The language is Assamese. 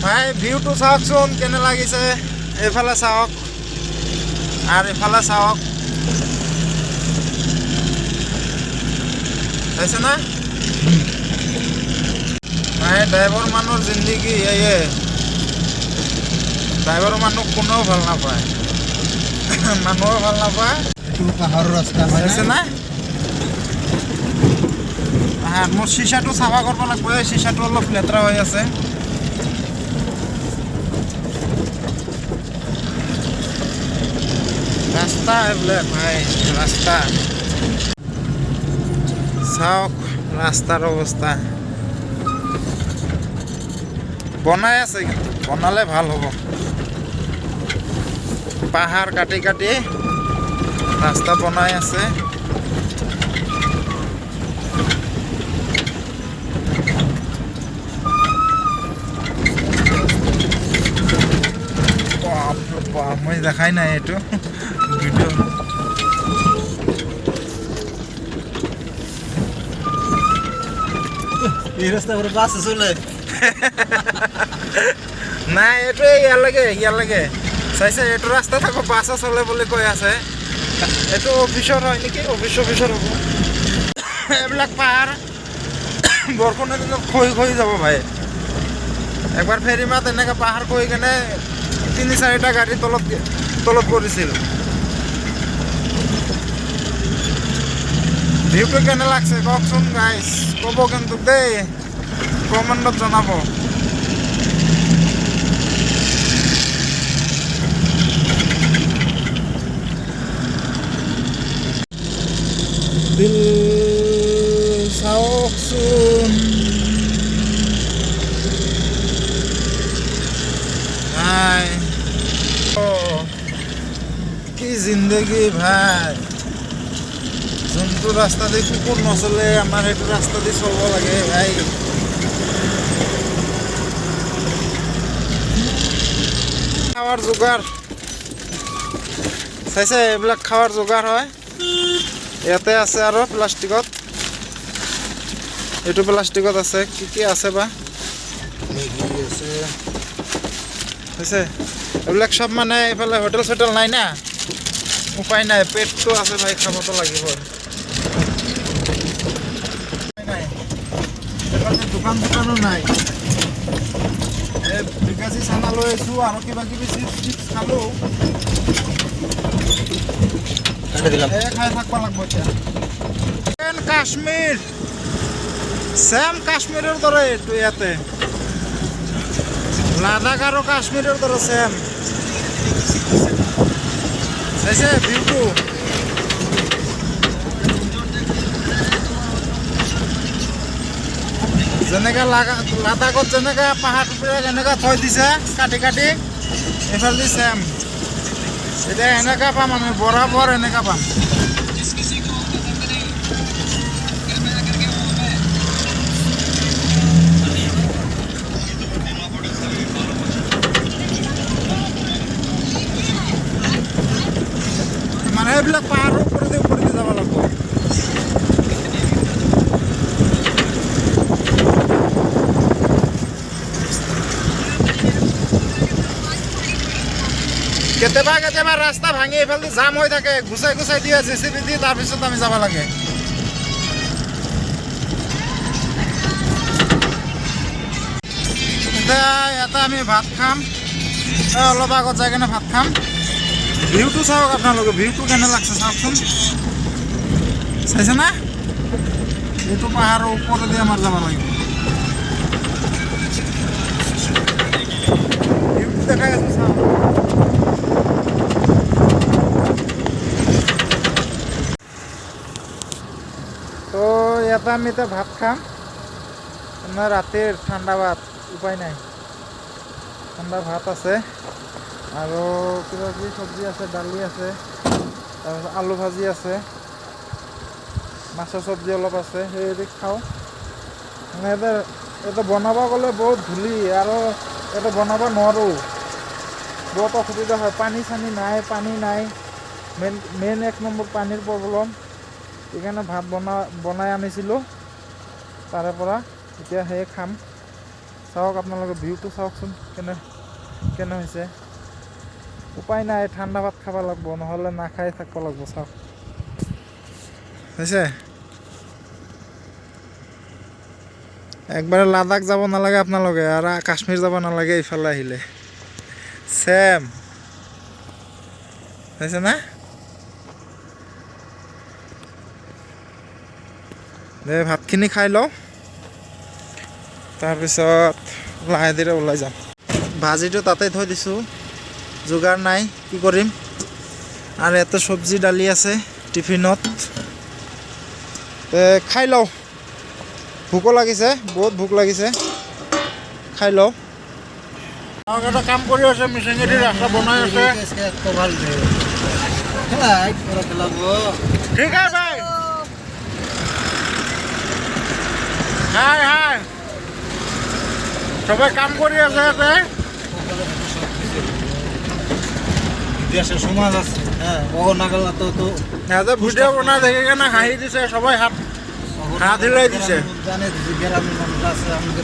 ভাই ভিউটো চাওকচোন কেনে লাগিছে এইফালে চাওক আর এফালে চাওক চাইছে না ভাই ড্রাইভার মানুষ জিন্দগি এয়ে ড্রাইভার মানুষ কোনেও ভাল নাপায় মানুহও ভাল নাপায় এইটো পাহাৰৰ ৰাস্তা চাইছে না হ্যাঁ মোৰ চিচাটো চাফা কৰিব লাগিব এই চিচাটো অলপ লেতেৰা হৈ আছে রাস্তা এইবিলাক ভাই রাস্তা চাওক রাস্তার অবস্থা বনাই আছে কিন্তু বনালে ভাল হ'ব পাহাড় কাটি কাটি রাস্তা বনাই আছে মই দেখাই নাই এইটো ভিডিও এই ৰাস্তা পৰা বাছ চলে নাই এইটো ইয়ালৈকে চাইছে এইটো ৰাস্তা থাকো বাছ চলে বুলি কৈ আছে এইটো অফিচৰ হয় নেকি অফিচৰ হ'ব এইবিলাক পাহাৰ বৰষুণৰ দিনত খহি যাব ভাই একবাৰ ফেৰী মাত এনেকৈ পাহাৰ খহি কেনে 3-4টা গাড়ী তলত পৰিছিল ভিউটো কেনে লাগছে কওকচোন গাইজ ক'ব কিন্তু দেই কমেণ্টত জনাব দিল চাওকচোন ভাই কি জিন্দগি ভাই যোনটো রাস্তা দিয়ে কুকুর নচলে আমার সেইটো রাস্তা দিয়ে চলব লাগে ভাই খাওয়ার যোগাৰ চাইছে এইবিলাক খাওয়াৰ যোগাৰ হয় ইয়াতে আছে আৰু প্লাষ্টিকত এইটো প্লাষ্টিকত আছে কি আছে বা মেগি আছে চাইছে এইবিলাক সব মানে এইফালে হোটেল চোটেল নাই না উপায় নাই পেটটো আছে ভাই খাবতো লাগিব দোকানো নাই বিকাশী চানা লৈ আহিছোঁ আৰু কিবা কিবি চিপছ খালোঁ খাই থাকিব লাগিব এতিয়া কাশ্মীৰ ছেম কাশ্মীৰৰ দৰে এইটো ইয়াতে লাডাখ আৰু কাশ্মীৰৰ দৰে ছেম চাইছে ভিউটো যেনেকৈ লাডাখত যেনেকৈ পাহাৰবিলাক এনেকৈ থৈ দিছে কাটি কাটি এইফালে ছেম এতিয়া এনেকৈ পাম আমি বৰাবৰ এনেকৈ পাম মানে এইবিলাক পাহাৰৰ ওপৰতে যাব লাগিব কেতিয়াবা ৰাস্তা ভাঙি এইফালে জাম হৈ থাকে গুচাই দিয়ে জেচিবি দি তাৰপিছত আমি যাব লাগে এতিয়া ইয়াতে আমি ভাত খাম অলপ আগত যাই কেনে ভাত খাম ভিউটো চাওক আপোনালোকে ভিউটো কেনে লাগছে চাওকচোন চাইছে না এইটো পাহাৰৰ ওপৰেদি আমাৰ যাব লাগিব ভিউটো দেখাই আছো চাওক তো ইয়াতে আমি এতিয়া ভাত খাম আপোনাৰ ৰাতিৰ ঠাণ্ডা ভাত উপায় নাই ঠাণ্ডা ভাত আছে আৰু কিবা কিবি চব্জি আছে দালি আছে তাৰপিছত আলু ভাজি আছে মাছৰ চব্জি অলপ আছে সেই খাওঁ মানে এটা বনাব গ'লে বহুত ধূলি আৰু এটা বনাব নোৱাৰোঁ বহুত অসুবিধা হয় পানী নাই মেইন 1 নম্বৰ পানীৰ প্ৰব্লেম সেইকাৰণে ভাত বনাই আনিছিলোঁ তাৰে পৰা এতিয়া সেই খাম চাওক আপোনালোকে ভিউটো চাওকচোন কেনে হৈছে উপায় নাই ঠাণ্ডা ভাত খাব লাগিব নহ'লে নাখাই থাকিব লাগিব চাওক হৈছে একবাৰে লাডাখ যাব নালাগে আপোনালোকে আৰু কাশ্মীৰ যাব নালাগে ইফালে আহিলে চেম হৈছে না দে ভাতখিনি খাই লওঁ তাৰপিছত লাহে ধীৰে ওলাই যাম ভাজিটো তাতে থৈ দিছোঁ যোগাৰ নাই কি কৰিম আৰু ইয়াতে চব্জি দালি আছে টিফিনত খাই লওঁ ভোকো লাগিছে বহুত ভোক লাগিছে খাই লওঁ এটা কাম কৰি আছে মিচিঙেদি ৰাস্তা বনাই আছে ঠিক আছে ভাই হাই হাই সবাই কাম কৰি আছে ইয়াতে সমাজ আছে হ্যাঁ ও নাগাল তো ইয়াতে ভিডিঅ' বনাই দেখি কেনে হাঁহি দিছে সবাই হাত হিলাই দিছে জানে গ্রামের মানুষ আছে আমাদের